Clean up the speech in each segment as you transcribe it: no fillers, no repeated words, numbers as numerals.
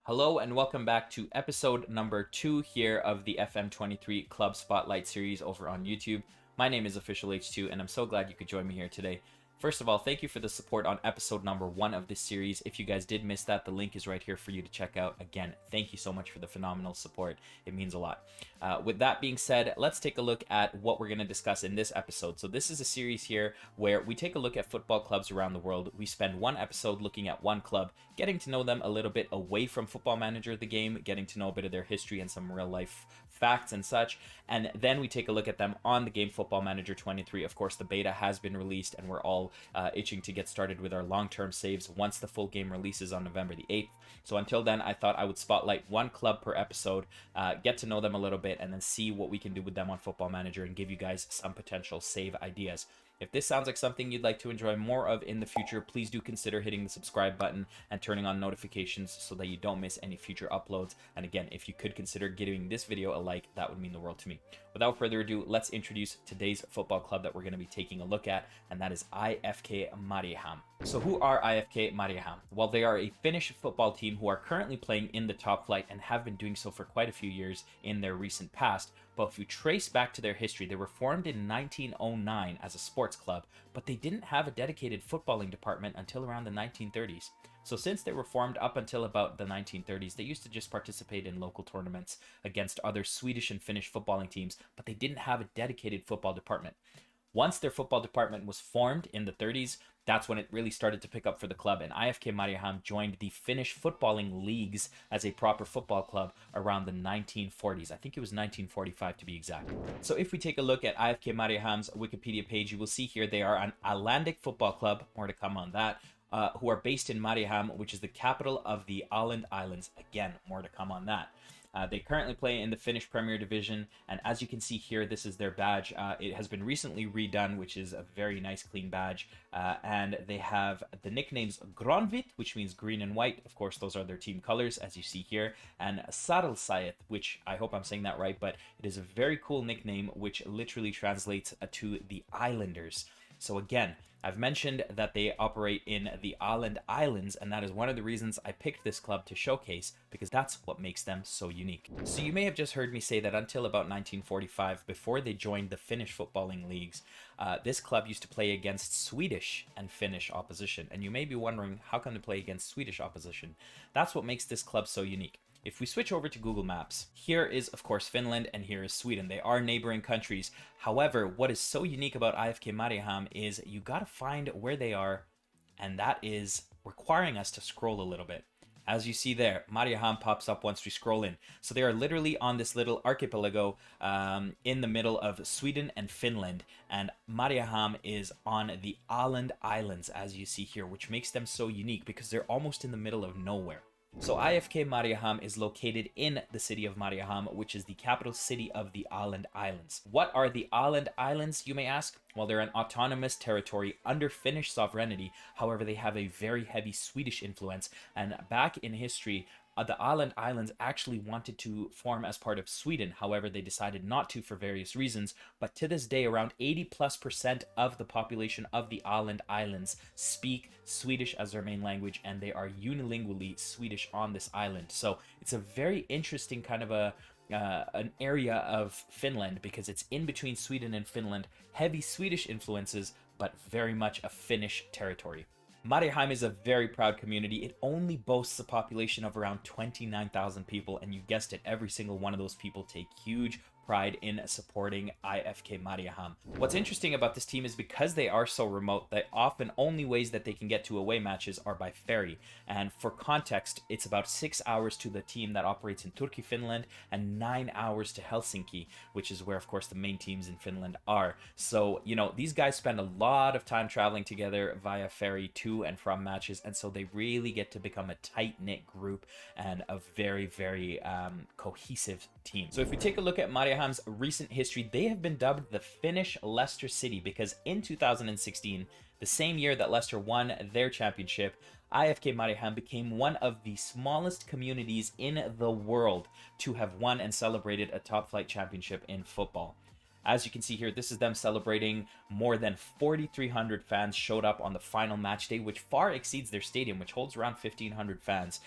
Hello and welcome back to episode number 2 here of the FM23 Club Spotlight series over on YouTube. My name is Official H2 and I'm so glad you could join me here today. First of all, thank you for the support on episode number 1 of this series. If you guys did miss that, the link is right here for you to check out. Again, thank you so much for the phenomenal support. It means a lot. With that being said, let's take a look at what we're going to discuss in this episode. So this is a series here where we take a look at football clubs around the world. We spend one episode looking at one club, getting to know them a little bit away from Football Manager, the game, getting to know a bit of their history and some real life facts and such. And then we take a look at them on the game Football Manager 23. Of course, the beta has been released and we're all itching to get started with our long-term saves once the full game releases on November the 8th. So until then, I thought I would spotlight one club per episode, get to know them a little bit, and then see what we can do with them on Football Manager and give you guys some potential save ideas. If this sounds like something you'd like to enjoy more of in the future, please do consider hitting the subscribe button and turning on notifications so that you don't miss any future uploads. And again, if you could consider giving this video a like, that would mean the world to me. Without further ado, let's introduce today's football club that we're going to be taking a look at, and that is IFK Mariehamn. So who are IFK Mariehamn? Well, they are a Finnish football team who are currently playing in the top flight and have been doing so for quite a few years in their recent past. But if you trace back to their history, they were formed in 1909 as a sports club, but they didn't have a dedicated footballing department until around the 1930s. So since they were formed up until about the 1930s, they used to just participate in local tournaments against other Swedish and Finnish footballing teams, but they didn't have a dedicated football department. Once their football department was formed in the 30s, that's when it really started to pick up for the club, and IFK Mariehamn joined the Finnish footballing leagues as a proper football club around the 1940s. I think it was 1945 to be exact. So if we take a look at IFK Mariehamn's Wikipedia page, you will see here they are an Icelandic football club, more to come on that, who are based in Mariehamn, which is the capital of the Åland Islands. Again, more to come on that. They currently play in the Finnish Premier Division, and as you can see here, this is their badge. It has been recently redone, which is a very nice, clean badge, and they have the nicknames Gronvit, which means green and white. Of course, those are their team colors, as you see here, and Sarlsajat, which I hope I'm saying that right, but it is a very cool nickname, which literally translates to the Islanders. So again, I've mentioned that they operate in the Åland Islands, and that is one of the reasons I picked this club to showcase, because that's what makes them so unique. So you may have just heard me say that until about 1945, before they joined the Finnish footballing leagues, this club used to play against Swedish and Finnish opposition. And you may be wondering, how can they play against Swedish opposition? That's what makes this club so unique. If we switch over to Google Maps, here is, of course, Finland and here is Sweden. They are neighboring countries. However, what is so unique about IFK Mariehamn is you gotta find where they are, and that is requiring us to scroll a little bit. As you see there, Mariehamn pops up once we scroll in. So they are literally on this little archipelago in the middle of Sweden and Finland. And Mariehamn is on the Åland Islands, as you see here, which makes them so unique because they're almost in the middle of nowhere. So IFK Mariehamn is located in the city of Mariehamn, which is the capital city of the Åland Islands. What are the Åland Islands, you may ask? Well, they're an autonomous territory under Finnish sovereignty. However, they have a very heavy Swedish influence. And back in history, the Åland Islands actually wanted to form as part of Sweden. However, they decided not to for various reasons. But to this day, around 80+% of the population of the Åland Islands speak Swedish as their main language, and they are unilingually Swedish on this island. So it's a very interesting kind of an area of Finland, because it's in between Sweden and Finland, heavy Swedish influences, but very much a Finnish territory. Mariehamn is a very proud community. It only boasts a population of around 29,000 people, and you guessed it, every single one of those people take huge pride in supporting IFK Mariehamn. What's interesting about this team is because they are so remote, that often only ways that they can get to away matches are by ferry. And for context, it's about 6 hours to the team that operates in Turku, Finland, and 9 hours to Helsinki, which is where, of course, the main teams in Finland are. So, you know, these guys spend a lot of time traveling together via ferry to and from matches, and so they really get to become a tight-knit group and a very, very cohesive team. So if we take a look at Mariehamn's recent history, they have been dubbed the Finnish Leicester City because in 2016, the same year that Leicester won their championship, IFK Mariehamn became one of the smallest communities in the world to have won and celebrated a top flight championship in football. As you can see here, this is them celebrating. More than 4,300 fans showed up on the final match day, which far exceeds their stadium, which holds around 1,500 fans,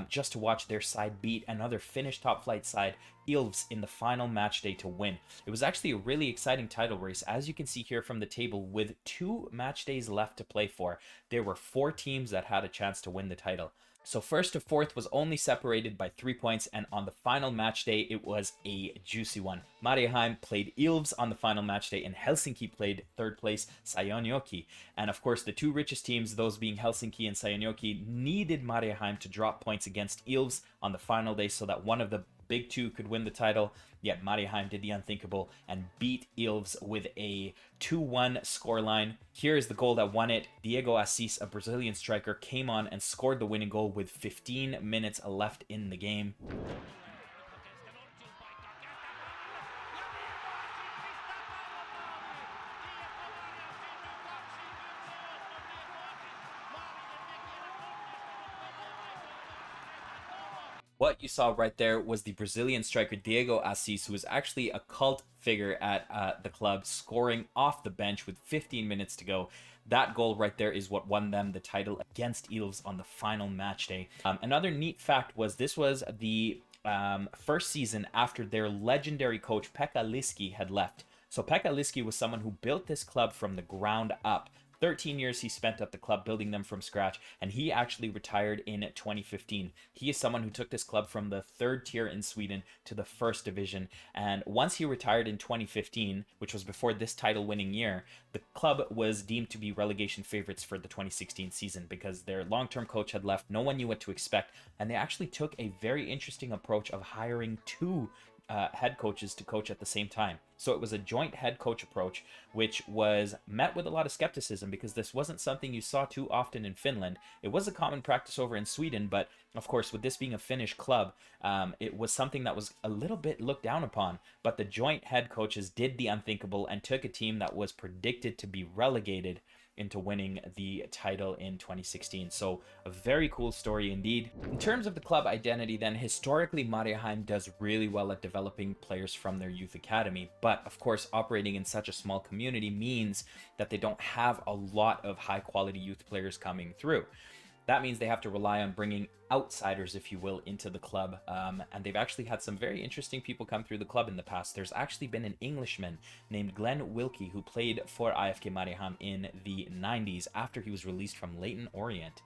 just to watch their side beat another Finnish top flight side, Ilves, in the final match day to win. It was actually a really exciting title race. As you can see here from the table, with 2 match days left to play for, there were 4 teams that had a chance to win the title. So first to fourth was only separated by 3 points, and on the final match day, it was a juicy one. Mariehamn played Ilves on the final match day, and Helsinki played third place Seinäjoki. And of course, the 2 richest teams, those being Helsinki and Seinäjoki, needed Mariehamn to drop points against Ilves on the final day so that one of the big 2 could win the title. Yet Mariehamn did the unthinkable and beat Ilves with a 2-1 scoreline. Here is the goal that won it. Diego Assis, a Brazilian striker, came on and scored the winning goal with 15 minutes left in the game. What you saw right there was the Brazilian striker Diego Assis, who is actually a cult figure at the club, scoring off the bench with 15 minutes to go. That goal right there is what won them the title against Ilves on the final match day. Another neat fact was this was the first season after their legendary coach Pekka Liski had left. So Pekka Liski was someone who built this club from the ground up. 13 years he spent at the club building them from scratch, and he actually retired in 2015. He is someone who took this club from the 3rd tier in Sweden to the 1st division, and once he retired in 2015, which was before this title winning year, the club was deemed to be relegation favorites for the 2016 season because their long-term coach had left. No one knew what to expect, and they actually took a very interesting approach of hiring 2 head coaches to coach at the same time. So it was a joint head coach approach, which was met with a lot of skepticism because this wasn't something you saw too often in Finland. It was a common practice over in Sweden, but of course, with this being a Finnish club, it was something that was a little bit looked down upon. But the joint head coaches did the unthinkable and took a team that was predicted to be relegated into winning the title in 2016. So a very cool story indeed. In terms of the club identity then, historically Mariehamn does really well at developing players from their youth academy, but of course operating in such a small community means that they don't have a lot of high quality youth players coming through. That means they have to rely on bringing outsiders, if you will, into the club. And they've actually had some very interesting people come through the club in the past. There's actually been an Englishman named Glenn Wilkie who played for IFK Mariehamn in the 90s after he was released from Leyton Orient.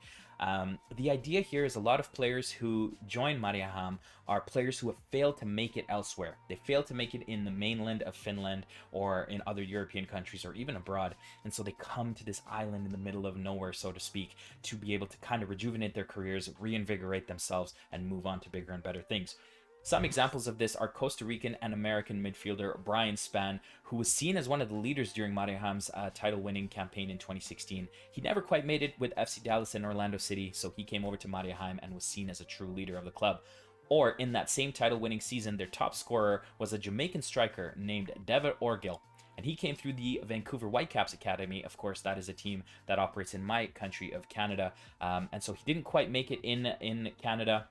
The idea here is a lot of players who join Mariehamn are players who have failed to make it elsewhere. They failed to make it in the mainland of Finland or in other European countries or even abroad. And so they come to this island in the middle of nowhere, so to speak, to be able to kind of rejuvenate their careers, reinvigorate themselves, and move on to bigger and better things. Some examples of this are Costa Rican and American midfielder Brian Spann, who was seen as one of the leaders during Mariehamn's title-winning campaign in 2016. He never quite made it with FC Dallas and Orlando City, so he came over to Mariehamn and was seen as a true leader of the club. Or in that same title-winning season, their top scorer was a Jamaican striker named Dever Orgil, and he came through the Vancouver Whitecaps Academy. Of course, that is a team that operates in my country of Canada, and so he didn't quite make it in Canada.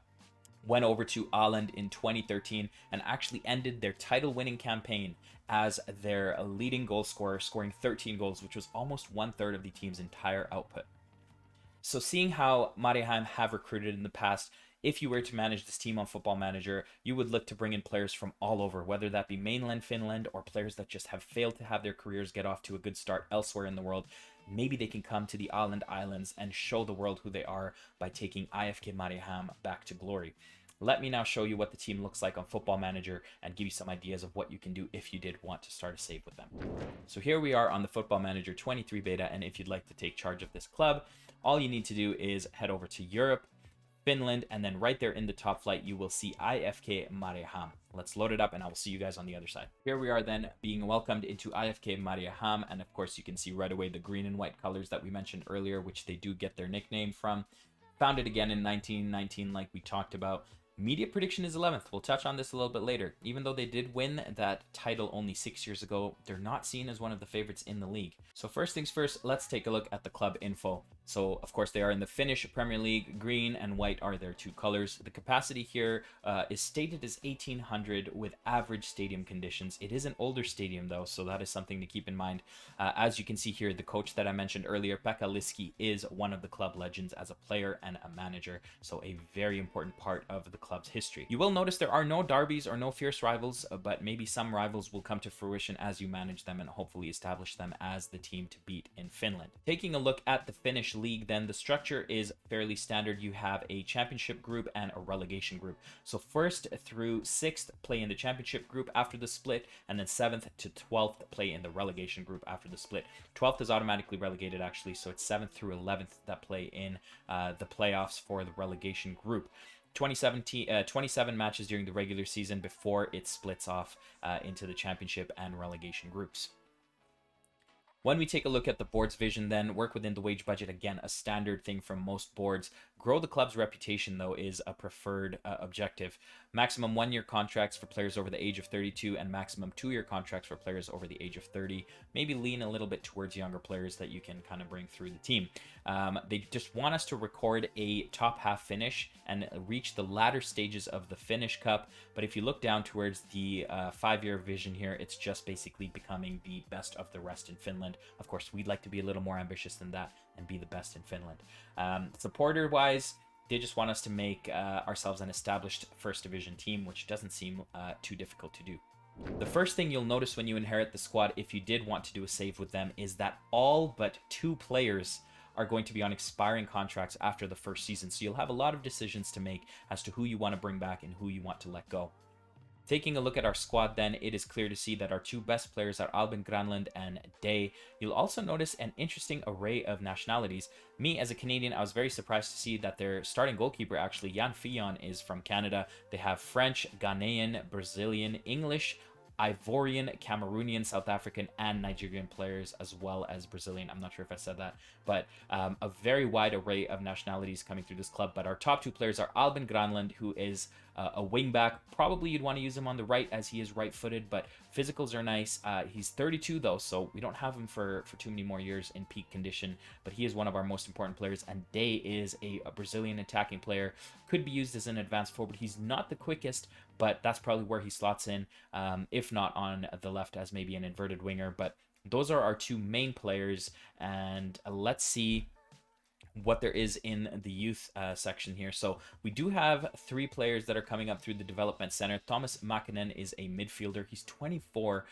Went over to Ireland in 2013 and actually ended their title-winning campaign as their leading goal scorer, scoring 13 goals, which was almost 1/3 of the team's entire output. So seeing how Mariehamn have recruited in the past, if you were to manage this team on Football Manager, you would look to bring in players from all over, whether that be mainland Finland or players that just have failed to have their careers get off to a good start elsewhere in the world. Maybe they can come to the Islands and show the world who they are by taking IFK Mariehamn back to glory. Let me now show you what the team looks like on Football Manager and give you some ideas of what you can do if you did want to start a save with them. So here we are on the Football Manager 23 beta, and if you'd like to take charge of this club, all you need to do is head over to Europe, Finland, and then right there in the top flight, you will see IFK Mariehamn. Let's load it up and I will see you guys on the other side. Here we are then being welcomed into IFK Mariehamn, and of course you can see right away the green and white colors that we mentioned earlier, which they do get their nickname from. Founded again in 1919 like we talked about. Media prediction is 11th. We'll touch on this a little bit later. Even though they did win that title only 6 years ago, they're not seen as one of the favorites in the league. So first things first, let's take a look at the club info. So, of course, they are in the Finnish Premier League. Green and white are their two colors. The capacity here is stated as 1,800 with average stadium conditions. It is an older stadium, though, so that is something to keep in mind. As you can see here, the coach that I mentioned earlier, Pekka Liski, is one of the club legends as a player and a manager, so a very important part of the club's history. You will notice there are no derbies or no fierce rivals, but maybe some rivals will come to fruition as you manage them and hopefully establish them as the team to beat in Finland. Taking a look at the Finnish league, then the structure is fairly standard. You have a championship group and a relegation group. So 1st through 6th play in the championship group after the split, and then 7th to 12th play in the relegation group after the split. 12th is automatically relegated, actually, so it's 7th through 11th that play in the playoffs for the relegation group. 27 matches during the regular season before it splits off into the championship and relegation groups. When we take a look at the board's vision, then work within the wage budget. Again, a standard thing from most boards. Grow the club's reputation, though, is a preferred objective. Maximum 1-year contracts for players over the age of 32 and maximum 2-year contracts for players over the age of 30. Maybe lean a little bit towards younger players that you can kind of bring through the team. They just want us to record a top half finish and reach the latter stages of the Finnish Cup. But if you look down towards the 5-year vision here, it's just basically becoming the best of the rest in Finland. Of course, we'd like to be a little more ambitious than that and be the best in Finland. Supporter-wise, they just want us to make ourselves an established first division team, which doesn't seem too difficult to do. The first thing you'll notice when you inherit the squad, if you did want to do a save with them, is that all but 2 players are going to be on expiring contracts after the first season. So you'll have a lot of decisions to make as to who you want to bring back and who you want to let go. Taking a look at our squad, then, it is clear to see that our 2 best players are Albin Granlund and Day. You'll also notice an interesting array of nationalities. Me, as a Canadian, I was very surprised to see that their starting goalkeeper, actually, Jan Fillon, is from Canada. They have French, Ghanaian, Brazilian, English, Ivorian, Cameroonian, South African, and Nigerian players, as well as Brazilian. I'm not sure if I said that, but a very wide array of nationalities coming through this club. But our top 2 players are Albin Granlund, who is a wingback. Probably you'd want to use him on the right as he is right-footed, but physicals are nice. He's 32 though, so we don't have him for too many more years in peak condition, but he is one of our most important players. And Day is a Brazilian attacking player, could be used as an advanced forward. He's not the quickest, but that's probably where he slots in, if not on the left as maybe an inverted winger. But those are our 2 main players, and let's see what there is in the youth section here. So we do have 3 players that are coming up through the development center. Thomas Makinen is a midfielder. He's 24.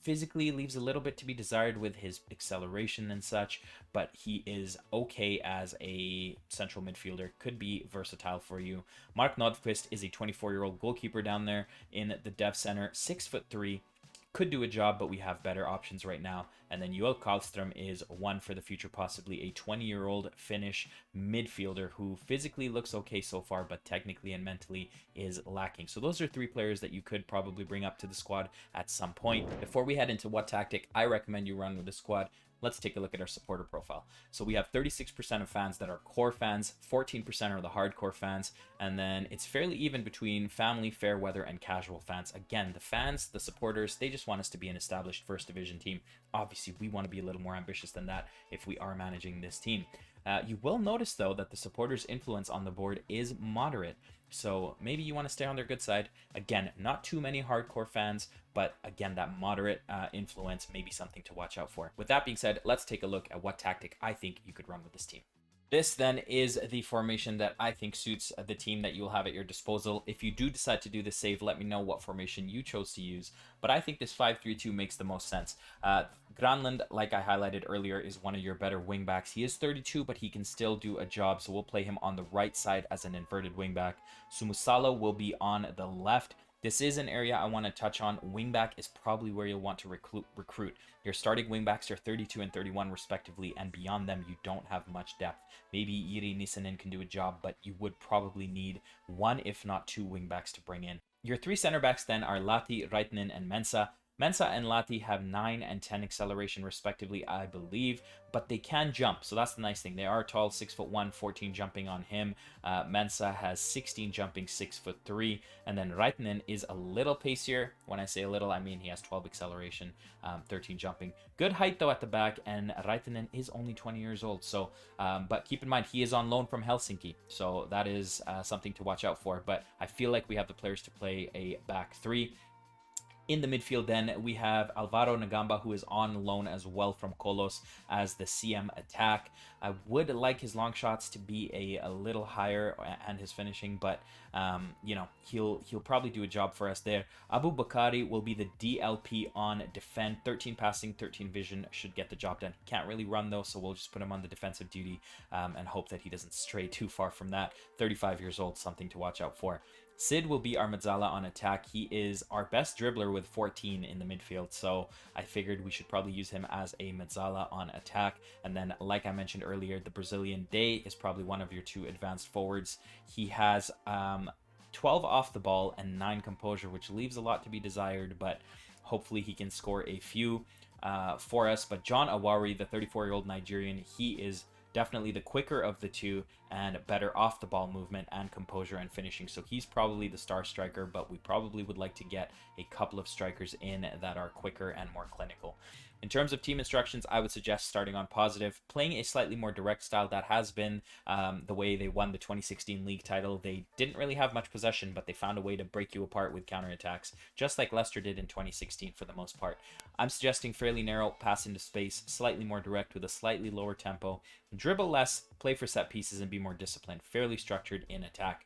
Physically leaves a little bit to be desired with his acceleration and such, but he is okay as a central midfielder. Could be versatile for you. Mark Nordqvist is a 24-year-old goalkeeper down there in the dev center. 6'3". Could do a job, but we have better options right now. And then Joel Karlström is one for the future, possibly a 20-year-old Finnish midfielder who physically looks okay so far, but technically and mentally is lacking. So those are 3 players that you could probably bring up to the squad at some point. Before we head into what tactic I recommend you run with the squad, let's take a look at our supporter profile. So we have 36% of fans that are core fans, 14% are the hardcore fans, and then it's fairly even between family, fair weather, and casual fans. Again, the fans, the supporters, they just want us to be an established first division team. Obviously, we want to be a little more ambitious than that if we are managing this team. You will notice, though, that the supporters' influence on the board is moderate. So maybe you want to stay on their good side. Again, not too many hardcore fans, but again, that moderate influence may be something to watch out for. With that being said, let's take a look at what tactic I think you could run with this team. This then is the formation that I think suits the team that you'll have at your disposal. If you do decide to do the save, let me know what formation you chose to use. But I think this 5-3-2 makes the most sense. Granlund, like I highlighted earlier, is one of your better wingbacks. He is 32, but he can still do a job, so we'll play him on the right side as an inverted wingback. Sumusalo will be on the left. This is an area I want to touch on. Wingback is probably where you'll want to recruit. Your starting wingbacks are 32 and 31 respectively, and beyond them you don't have much depth. Maybe Iri Nisanen can do a job, but you would probably need 1 if not 2 wingbacks to bring in. Your 3 center backs then are Lati, Raitinen, and Mensah. Mensa and Lati have 9 and 10 acceleration respectively, I believe, but they can jump. So that's the nice thing. They are tall, 6'1", 14 jumping on him. Mensa has 16 jumping, 6'3", and then Raitinen is a little pacier. When I say a little, I mean he has 12 acceleration, 13 jumping. Good height though at the back, and Raitinen is only 20 years old. So, but keep in mind he is on loan from Helsinki, so that is something to watch out for. But I feel like we have the players to play a back three. In the midfield, then, we have Alvaro Nagamba, who is on loan as well from Kolos as the CM attack. I would like his long shots to be a little higher and his finishing, but, you know, he'll probably do a job for us there. Abu Bakari will be the DLP on defend. 13 passing, 13 vision should get the job done. Can't really run, though, so we'll just put him on the defensive duty and hope that he doesn't stray too far from that. 35 years old, something to watch out for. Sid will be our Mezzala on attack. He is our best dribbler with 14 in the midfield, so I figured we should probably use him as a Mezzala on attack. And then, like I mentioned earlier, the Brazilian Day is probably one of your two advanced forwards. He has 12 off the ball and 9 composure, which leaves a lot to be desired, but hopefully he can score a few for us. But John Awari, the 34-year-old Nigerian, he is definitely the quicker of the two and better off the ball movement and composure and finishing. So he's probably the star striker, but we probably would like to get a couple of strikers in that are quicker and more clinical. In terms of team instructions, I would suggest starting on positive, playing a slightly more direct style. That has been the way they won the 2016 league title. They didn't really have much possession, but they found a way to break you apart with counterattacks, just like Leicester did in 2016 for the most part. I'm suggesting fairly narrow, pass into space, slightly more direct with a slightly lower tempo, dribble less, play for set pieces, and be more disciplined, fairly structured in attack.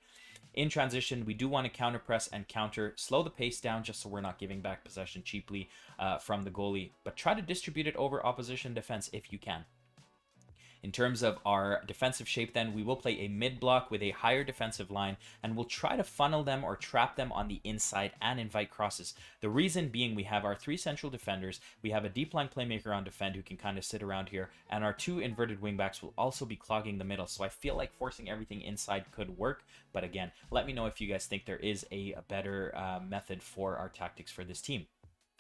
In transition, we do want to counter press and counter, slow the pace down just so we're not giving back possession cheaply from the goalie, but try to distribute it over opposition defense if you can. In terms of our defensive shape, then, we will play a mid-block with a higher defensive line, and we'll try to funnel them or trap them on the inside and invite crosses. The reason being we have our 3 central defenders, we have a deep line playmaker on defend who can kind of sit around here, and our 2 inverted wingbacks will also be clogging the middle. So I feel like forcing everything inside could work, but again, let me know if you guys think there is a better method for our tactics for this team.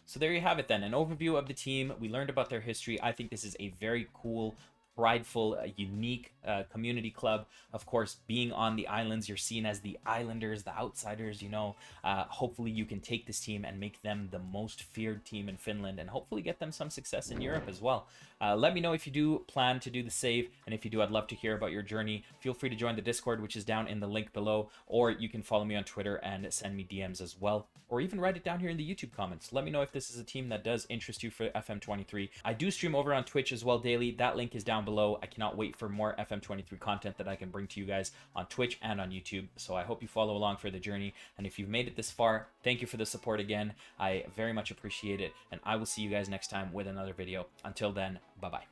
So there you have it then, an overview of the team. We learned about their history. I think this is a very cool, prideful, unique community club. Of course, being on the islands, you're seen as the islanders, the outsiders, you know. Hopefully you can take this team and make them the most feared team in Finland, and hopefully get them some success in Europe as well. Let me know if you do plan to do the save, and if you do, I'd love to hear about your journey. Feel free to join the Discord, which is down in the link below, or you can follow me on Twitter and send me DMs as well, or even write it down here in the YouTube comments. Let me know if this is a team that does interest you for FM23. I do stream over on Twitch as well daily. That link is down below. I cannot wait for more FM23 content that I can bring to you guys on Twitch and on YouTube. So I hope you follow along for the journey. And if you've made it this far, thank you for the support again. I very much appreciate it. And I will see you guys next time with another video. Until then, bye-bye.